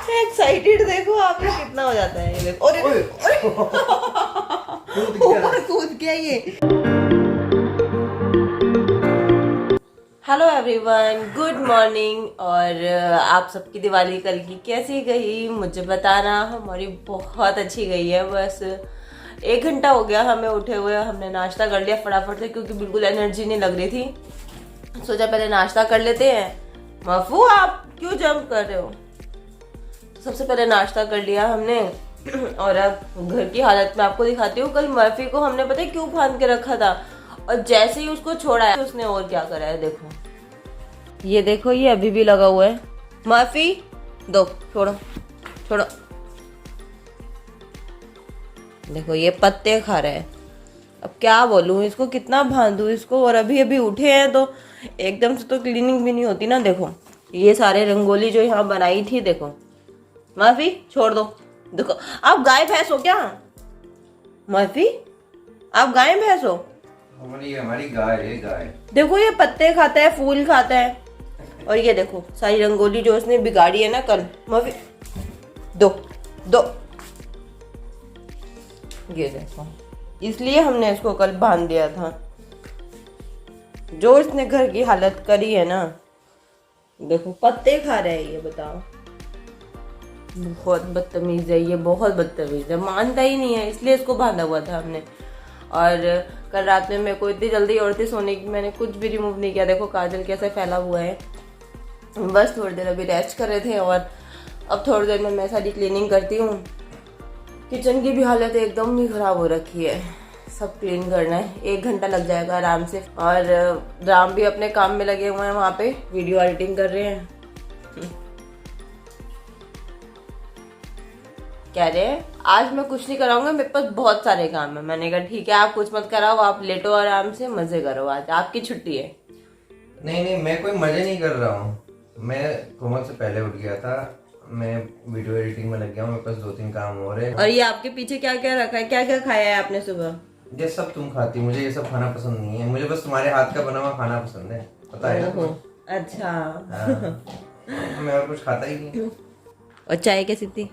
Excited देखो आप लोग कितना हो जाता है। ये देखो अरे ऊपर कूद गया ये। Hello everyone, good morning. और आप सबकी दिवाली कल की कैसी गई मुझे बताना। हमारी बहुत अच्छी गई है। बस 1 घंटा हो गया हमें उठे हुए, हमने नाश्ता कर लिया फटाफट से क्योंकि बिल्कुल एनर्जी नहीं लग रही थी। सोचा पहले नाश्ता कर लेते हैं। मफू आप क्यों जंप कर रहे हो। सबसे पहले नाश्ता कर लिया हमने और अब घर की हालत में आपको दिखाती हूँ। कल मर्फी को हमने पता है क्यों बांध के रखा था और जैसे ही उसको छोड़ा है उसने और क्या करा है। देखो ये देखो, ये अभी भी लगा हुआ है। मर्फी दो, छोड़ो छोड़ो। देखो ये पत्ते खा रहा है। अब क्या बोलूं इसको, कितना बांधू इसको। और अभी अभी उठे हैं तो एकदम से तो क्लीनिंग भी नहीं होती ना। देखो ये सारे रंगोली जो यहाँ बनाई थी, देखो मर्फी छोड़ दो। देखो आप गाय भैंस हो क्या मर्फी, आप गाय भैंस हो। हमारी गाय है गाय। देखो ये पत्ते खाता है, फूल खाता है। और ये देखो सारी रंगोली जो उसने बिगाड़ी है ना कल। मर्फी दो दो। ये देखो इसलिए हमने इसको कल बांध दिया था। जो इसने घर की हालत करी है ना, देखो पत्ते खा रहे हैं ये, बताओ। बहुत बदतमीज है ये, बहुत बदतमीज है, मानता ही नहीं है। इसलिए इसको बांधा हुआ था हमने। और कल रात में मेरे को इतनी जल्दी और थी सोने की, मैंने कुछ भी रिमूव नहीं किया। देखो काजल कैसे फैला हुआ है। बस थोड़ी देर अभी रेस्ट कर रहे थे और अब थोड़ी देर में मैं सारी क्लीनिंग करती हूँ। किचन की भी हालत एकदम ही खराब हो रखी है, सब क्लीन करना है। 1 घंटा लग जाएगा आराम से। और राम भी अपने काम में लगे हुए हैं, वहाँ पे वीडियो एडिटिंग कर रहे हैं। कह रहे हैं आज मैं कुछ नहीं कराऊंगा, मेरे पास बहुत सारे काम है। मैंने कहा ठीक है आप कुछ मत कराओ, आप लेटो आराम से, मजे करो, आज आपकी छुट्टी है। नहीं मैं कोई मजे नहीं कर रहा हूँ। मैं कोमल से पहले उठ गया था, मैं वीडियो एडिटिंग में लग गया हूँ। मेरे पास 2-3 काम हो रहे हैं। और ये आपके पीछे क्या क्या रखा है, क्या क्या खाया है आपने सुबह। ये सब तुम खाती, मुझे ये सब खाना पसंद नहीं है। मुझे बस तुम्हारे हाथ का बना हुआ खाना पसंद है, पता है ना। अच्छा मैं और कुछ खाता ही नहीं। और चाय कैसी थी।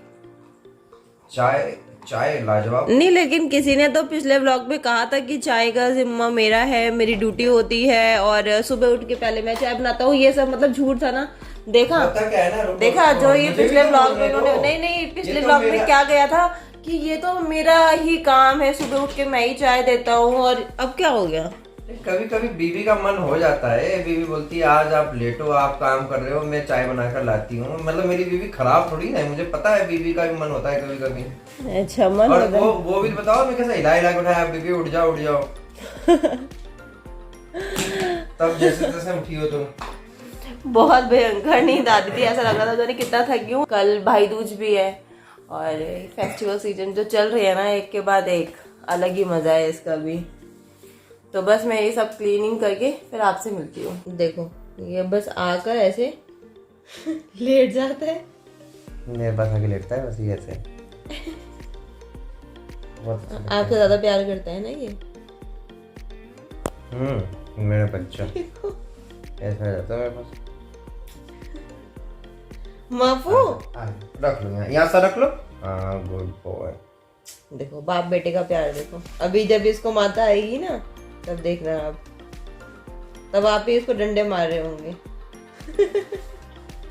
चाय लाजवाब नहीं, लेकिन किसी ने तो पिछले व्लॉग में कहा था कि चाय का जिम्मा मेरा है, मेरी ड्यूटी होती है और सुबह उठ के पहले मैं चाय बनाता हूँ। ये सब मतलब झूठ था ना। देखा क्या है ना, देखा जो ये पिछले व्लॉग में उन्होंने, नहीं पिछले व्लॉग में क्या गया था कि ये तो मेरा ही काम है, सुबह उठ के मैं ही चाय देता हूँ। और अब क्या हो गया। कभी कभी बीवी का मन हो जाता है। बीवी बोलती है आज आप लेटो, आप काम कर रहे हो, मैं चाय बनाकर लाती हूँ। मतलब मेरी बीवी खराब थोड़ी ना है, मुझे पता है बीवी का भी मन होता है कभी कभी। अच्छा मन और होता है। वो भी बताओ मैं कैसा हिला के उठाया, बीवी उठ जाओ उठ जाओ। तब जैसे तैसे उठी हो तुम। बहुत भयंकर नींद आती थी, ऐसा लग रहा था जाने कितना थकी हूँ। कल भाई दूज भी है और फेस्टिवल सीजन जो चल रही है ना, एक के बाद एक अलग ही मजा है इसका भी। तो बस मैं ये सब क्लीनिंग करके फिर आपसे मिलती हूँ। देखो ये बस आकर ऐसे लेट जाता है, मेरे पास आके लेटता है बस ये ऐसे। आपसे ज्यादा प्यार करता है ना ये। मेरा बच्चा ऐसा रहता है मेरे पास। माफू रख लो यहाँ से रख लो। हाँ गुड बॉय। देखो बाप बेटे का प्यार देखो। अभी जब इसको माता आएगी ना तब देखना आप, तब आप ही इसको डंडे मार रहे होंगे।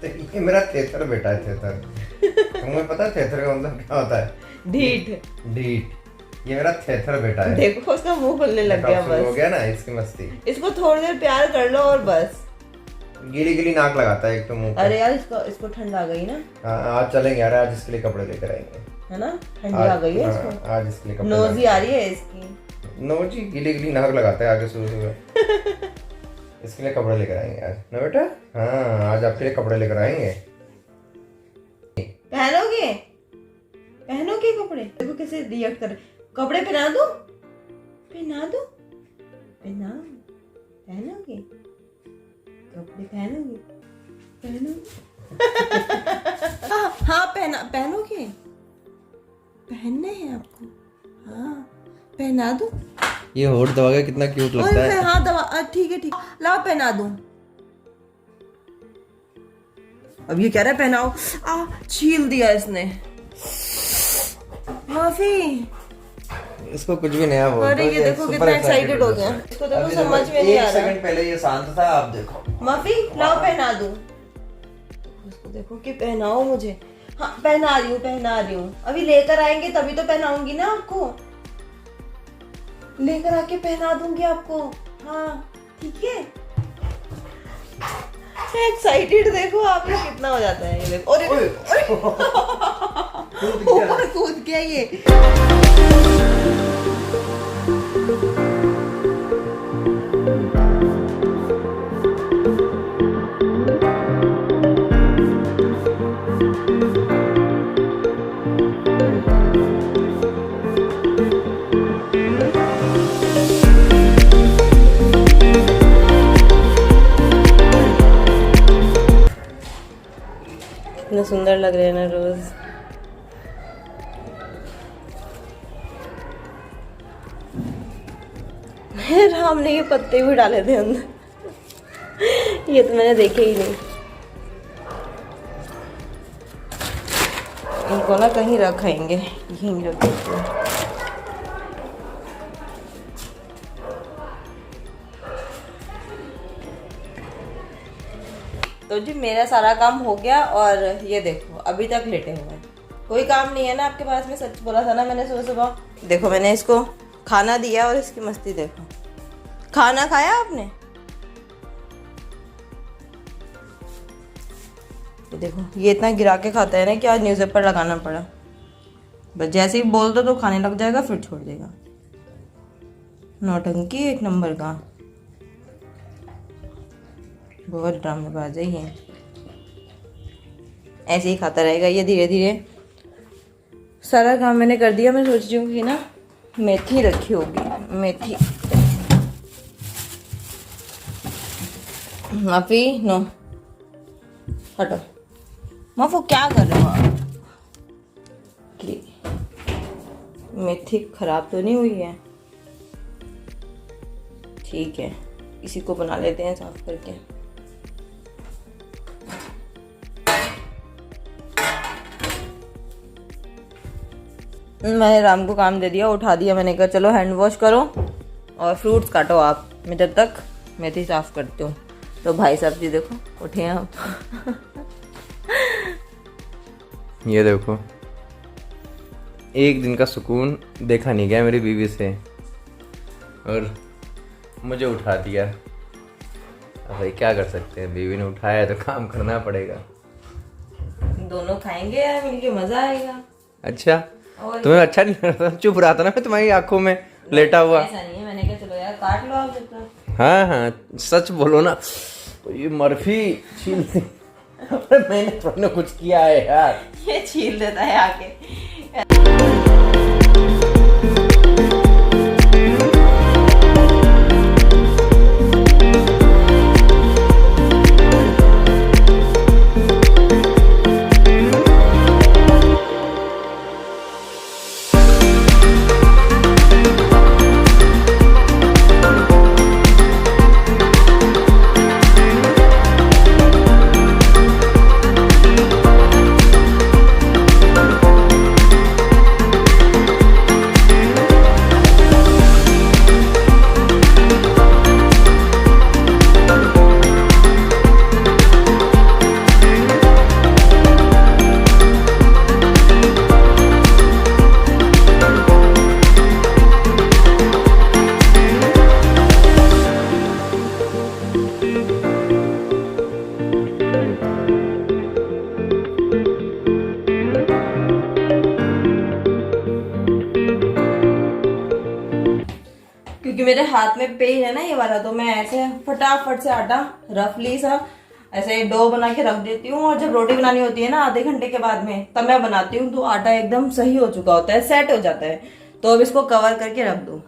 तो ये मेरा थेथर बेटा है, थेथर। तुम्हें पता है थेथर का मतलब क्या होता है। ढीठ। ये मेरा थेथर बेटा है। देखो उसका मुंह खुलने लग गया। बस हो गया ना इसकी मस्ती। इसको थोड़ी देर प्यार कर लो और बस। गीली नाक लगाता है एक तो मुंह। अरे यार इसको ठंड आ गई ना। आज चलेंगे यार, आज इसके लिए कपड़े लेकर आएंगे, है ना। ठंडी आ गई है इसको। आज इसके लिए कपड़े। नोजी आ रही है इसकी। नोजी गीली नाक लगाता है आगे सुबह। इसके लिए कपड़े लेकर आएंगे आज ना बेटा। हाँ आज आपके लिए कपड़े लेकर आएंगे। पहनोगे कपड़े। देखो कैसे रिएक्ट कर। कपड़े पहना दो पहनोगे कपड़े पहनोगे। हाँ पहनोगे, पहनने हैं आपको। हाँ पहना दो। ये होठ दबा के कितना क्यूट लगता है। हाँ दबा, ठीक है लाओ पहना दूं। अब ये कह रहा है पहनाओ। छील दिया इसने। माफी। इसको कुछ भी नया बोल। अरे ये देखो कितना एक्साइटेड हो गया। इसको देखो समझ में नहीं आ रहा। 1 सेकंड पहले ये शांत था, आप देखो। माफी लाओ पहना दूं। इसको देखो कि पहनाओ मुझे। हाँ पहना रही हूँ। अभी लेकर आएंगे तभी तो पहनाऊंगी ना आपको। लेकर आके पहना दूंगी आपको। हाँ ठीक है। एक्साइटेड देखो आप ये कितना हो जाता है। ये देखो अरे ऊपर कूद गया ये। कितना सुंदर लग रहे हैं ना रोज। राम ने ये पत्ते भी डाले थे अंदर। ये तो मैंने देखे ही नहीं। इनको ना कहीं रखेंगे, यहीं रख देते हैं। तो जी मेरा सारा काम हो गया और ये देखो अभी तक लेटे हुए हैं। कोई काम नहीं है ना आपके पास में। सच बोला था ना मैंने सुबह सुबह। देखो मैंने इसको खाना दिया और इसकी मस्ती देखो। खाना खाया आपने? ये देखो ये इतना गिरा के खाता है ना कि आज न्यूज़पेपर लगाना पड़ा। बस जैसे ही बोल दो तो खाने लग जाएगा, फिर छोड़ देगा। नौटंकी 1 नंबर का। बहुत ड्रामेबाज है ये। ऐसे ही खाता रहेगा ये धीरे धीरे। सारा काम मैंने कर दिया। मैं सोच रही हूँ कि ना मेथी रखी होगी। मेथी। माफी नो हटो। माफू क्या कर रहे हो आप? मेथी खराब तो नहीं हुई है? ठीक है इसी को बना लेते हैं साफ करके। मैंने राम को काम दे दिया, उठा दिया। मैंने कहा चलो हैंड वॉश करो और फ्रूट्स काटो आप, मैं जब तक मेथी साफ करती हूँ। तो भाई साहब जी देखो उठे हैं आप। ये देखो 1 दिन का सुकून देखा नहीं गया मेरी बीवी से और मुझे उठा दिया। अब भाई क्या कर सकते हैं, बीवी ने उठाया तो काम करना पड़ेगा। दोनों खाएंगे यार मिलके, मजा आएगा। अच्छा तुम्हें अच्छा नहीं लग रहा? चुप रहा था ना मैं तुम्हारी आंखों में लेटा हुआ। ऐसा नहीं है, मैंने कहा चलो यार काट लो आप जब तक। हाँ हाँ सच बोलो ना। तो ये मर्फी छील मैंने कुछ किया है यार। ये छील देता है आके। क्योंकि मेरे हाथ में पेन है ना ये वाला, तो मैं ऐसे फटाफट से आटा रफली सा ऐसे डो बना के रख देती हूँ। और जब रोटी बनानी होती है ना आधे घंटे के बाद में, तब मैं बनाती हूँ तो आटा एकदम सही हो चुका होता है, सेट हो जाता है। तो अब इसको कवर करके रख दो।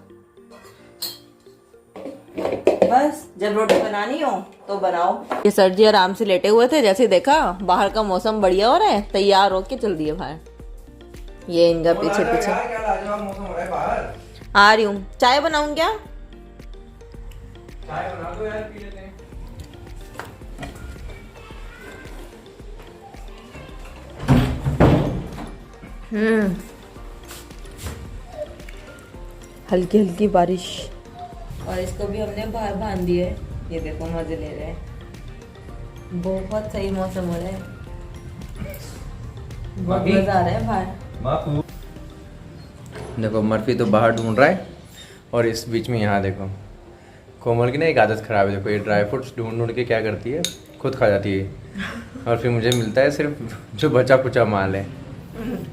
बस जब रोटी बनानी हो तो बनाओ। ये सर जी आराम से लेटे हुए थे, जैसे देखा बाहर का मौसम बढ़िया हो रहा है, तैयार होके चल दिए बाहर। ये इनका पीछे पीछे आ रही हूँ। चाय बनाऊं क्या? चाय बना दो यार, पी लेते हैं। हल्की हल्की बारिश, और इसको भी हमने बाहर बांध दिया है। ये देखो मजे ले रहे हैं, बहुत सही मौसम हो रहा है, बहुत मजा आ रहा है बाहर। देखो मर्फी तो बाहर ढूंढ रहा है, और इस बीच में यहाँ देखो कोमल की ना एक आदत खराब है। देखो ये ड्राई फ्रूट्स ढूंढ ढूंढ के क्या करती है, खुद खा जाती है, और फिर मुझे मिलता है सिर्फ जो बचा कुचा माल है।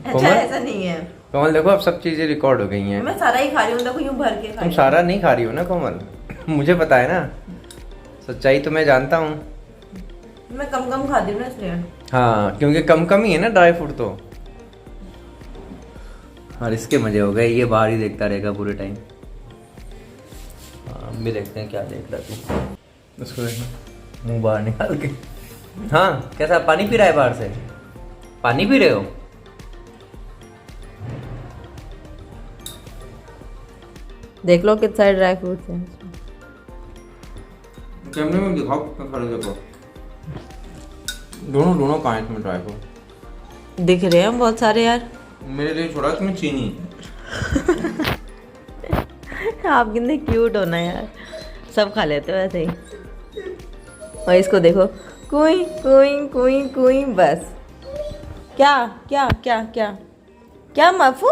अच्छा ऐसा नहीं है कोमल, देखो अब सब चीजें रिकॉर्ड हो गई हैं। मैं सारा ही खा रही हूँ, देखो यूं भर के खा तुम सारा नहीं खा रही हो ना कोमल, मुझे पता है ना, सच्चाई तो मैं जानता हूँ। मैं कम कम खाती हूँ ना इसलिए। हाँ, क्योंकि कम कम ही है ना ड्राई फ्रूट तो। और इसके मजे हो गए, ये बाहर ही देखता रहेगा पूरे टाइम। हाँ, हम भी देखते हैं क्या देख रहा तू। उसको देखो मुंह बाहर निकाल के। हाँ, कैसा पानी पी रहा है बाहर से? पानी पी रहे हो? देख लो कितने सारे ड्राई फ्रूट्स हैं। कैमरे में दिखाओ कितना सारे, देखो दोनों दोनों कहाँ हैं इसमें ड्राई फ्रूट? दिख रहे हैं बहुत सारे यार। मेरे लिए छोड़ा इसमें चीनी। आप कितने क्यूट हो ना यार, सब खा लेते हो ऐसे ही। और इसको देखो, कुई कुई कुई कुई, बस। क्या क्या क्या क्या क्या माफू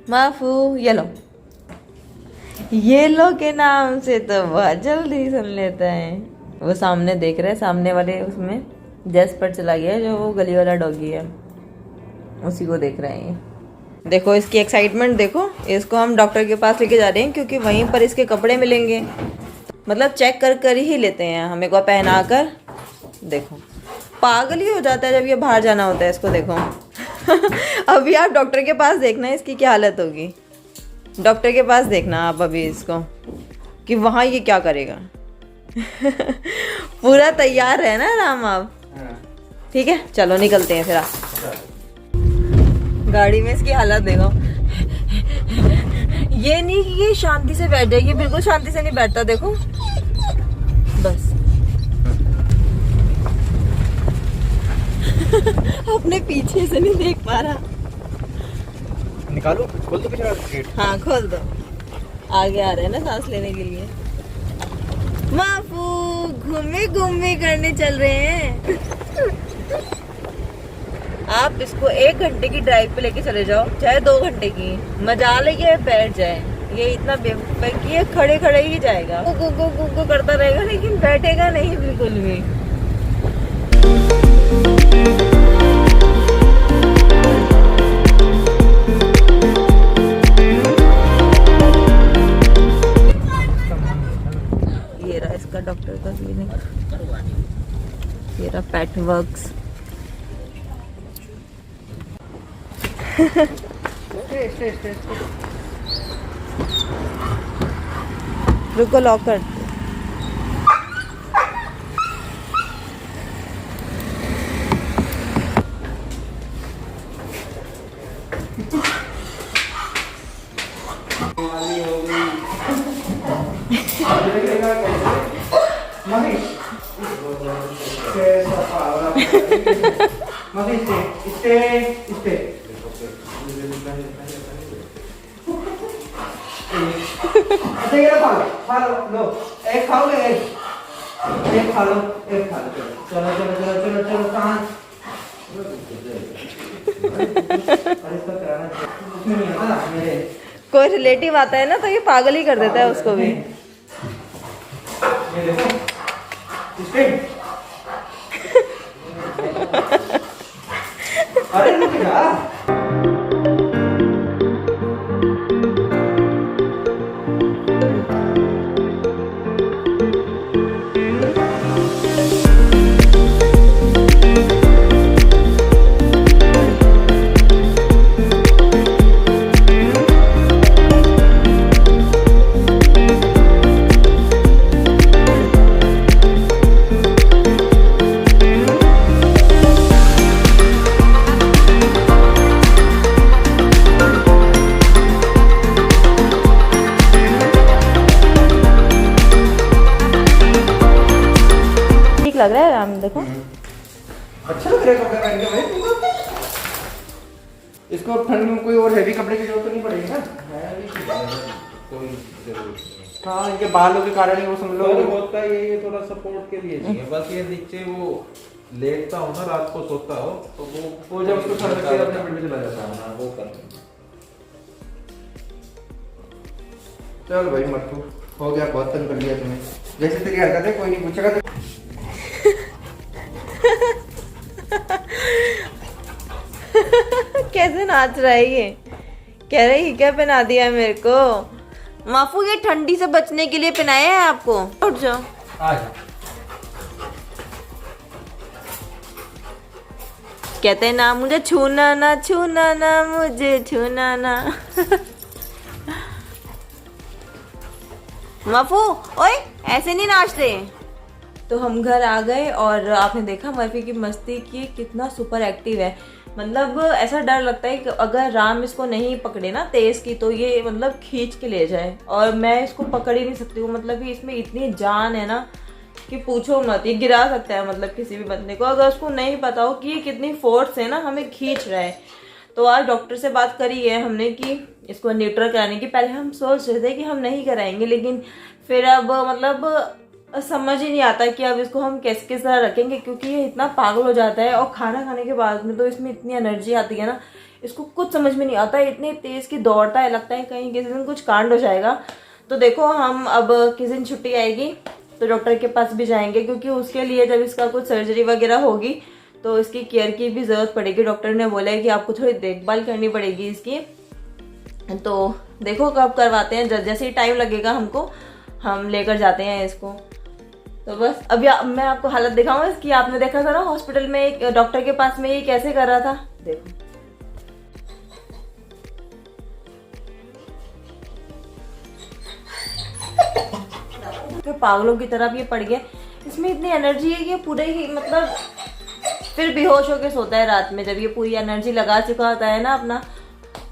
माफू, ये लो के नाम से तो बहुत जल्दी सुन लेता है। वो सामने देख रहे हैं, सामने वाले उसमें जैस पर चला गया, जो वो गली वाला डॉगी है, उसी को देख रहे हैं। देखो इसकी एक्साइटमेंट देखो। इसको हम डॉक्टर के पास लेके जा रहे हैं, क्योंकि वहीं पर इसके कपड़े मिलेंगे। मतलब चेक कर कर ही लेते हैं हमें को पहना कर। देखो पागल ही हो जाता है जब ये बाहर जाना होता है इसको। देखो अभी आप डॉक्टर के पास देखना इसकी क्या हालत होगी। डॉक्टर के पास देखना आप अभी इसको कि वहाँ ये क्या करेगा। पूरा तैयार है ना राम आप? ठीक है चलो निकलते हैं फिर। आप गाड़ी में इसकी हालत देखो। ये नहीं कि ये शांति से बैठ जाए, ये बिल्कुल शांति से नहीं बैठता। देखो बस अपने पीछे से नहीं देख पा रहा। निकालो, खोल दो पीछे गेट। हाँ खोल दो, आगे आ रहे हैं ना सांस लेने के लिए। माफू घूमे घूमे करने चल रहे हैं। आप इसको 1 घंटे की ड्राइव पे लेके चले जाओ, चाहे 2 घंटे की, मजा लेके बैठ जाए। ये इतना बेवकूफ कि ये खड़े खड़े ही जाएगा, गु करता रहेगा, लेकिन बैठेगा नहीं बिल्कुल भी। ये रहा इसका डॉक्टर का क्लिनिक, ये रहा पेट वर्क्स। रुको लॉक कर। खा लो, एक खाओगे, एक खा लो, एक खा लो। चलो चलो चलो चलो चलो कहाँ? कोई रिलेटिव आता है ना तो ये पागल ही कर देता है उसको भी। अरे रुक जा। लग रहा है राम, देखो अच्छा लग रहा है कपड़े पहन के भाई। इसको ठंड में कोई और हैवी कपड़े की जरूरत तो नहीं पड़ेगी ना? कोई जरूरत नहीं। हाँ, इनके बालों के कारण ही वो समझ लो। थोड़ा बहुत का ये थोड़ा सपोर्ट के लिए चाहिए, बस ये नीचे वो लेटता हो ना, रात को सोता हो तो वो जब उसको ठंड लगती है अपने बेड में चला जाता है। हाँ, वो कर। चल भाई मट्टू, हो गया, बहुत तंग कर लिया तुम्हें। जैसे तेरी हरकत है कोई नहीं पूछेगा तो। कैसे नाच रहा है ये? कह रही क्या पहना दिया मेरे को? माफू ये ठंडी से बचने के लिए पहनाया है आपको। उठ जाओ। कहते हैं ना मुझे छूना ना, छूना ना, मुझे छूना ना। माफू ओए ऐसे नहीं नाचते। तो हम घर आ गए और आपने देखा मर्फी की मस्ती की, कितना सुपर एक्टिव है। मतलब ऐसा डर लगता है कि अगर राम इसको नहीं पकड़े ना तेज की तो ये मतलब खींच के ले जाए, और मैं इसको पकड़ ही नहीं सकती हूँ। मतलब कि इसमें इतनी जान है ना कि पूछो मत, ये गिरा सकता है मतलब किसी भी बंदे को, अगर उसको नहीं पता हो कि ये कितनी फोर्स है ना हमें खींच रहा है। तो आज डॉक्टर से बात करी है हमने कि इसको न्यूट्रल कराने की। पहले हम सोच रहे थे कि हम नहीं कराएंगे, लेकिन फिर अब मतलब समझ ही नहीं आता कि अब इसको हम किस तरह रखेंगे, क्योंकि ये इतना पागल हो जाता है और खाना खाने के बाद में तो इसमें इतनी एनर्जी आती है ना, इसको कुछ समझ में नहीं आता, इतनी तेज की दौड़ता है, लगता है कहीं किसी दिन कुछ कांड हो जाएगा। तो देखो हम अब किस दिन छुट्टी आएगी तो डॉक्टर के पास भी जाएंगे, क्योंकि उसके लिए जब इसका कुछ सर्जरी वगैरह होगी तो इसकी केयर की भी जरूरत पड़ेगी। डॉक्टर ने बोला है कि आपको थोड़ी देखभाल करनी पड़ेगी इसकी। तो देखो कब करवाते हैं, जैसे ही टाइम लगेगा हमको हम लेकर जाते हैं इसको। तो बस अभी मैं आपको हालत दिखाऊं इसकी। आपने देखा था ना हॉस्पिटल में एक डॉक्टर के पास में ये कैसे कर रहा था, देखो। तो पागलों की तरह ये पड़ गया। इसमें इतनी एनर्जी है कि ये पूरे ही मतलब फिर बेहोश होकर सोता है रात में, जब ये पूरी एनर्जी लगा चुका होता है ना अपना।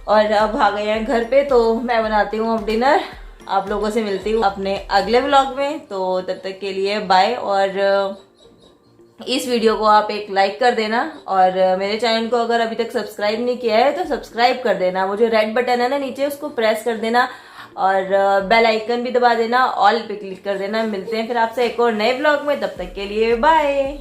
और अब आ गए हैं घर पे, तो मैं बनाती हूँ अब डिनर। आप लोगों से मिलती हूँ अपने अगले व्लॉग में, तो तब तक के लिए बाय। और इस वीडियो को आप एक लाइक कर देना, और मेरे चैनल को अगर अभी तक सब्सक्राइब नहीं किया है तो सब्सक्राइब कर देना। वो जो रेड बटन है ना नीचे उसको प्रेस कर देना, और बेल आइकन भी दबा देना, ऑल पे क्लिक कर देना। मिलते हैं फिर आपसे एक और नए व्लॉग में, तब तक के लिए बाय।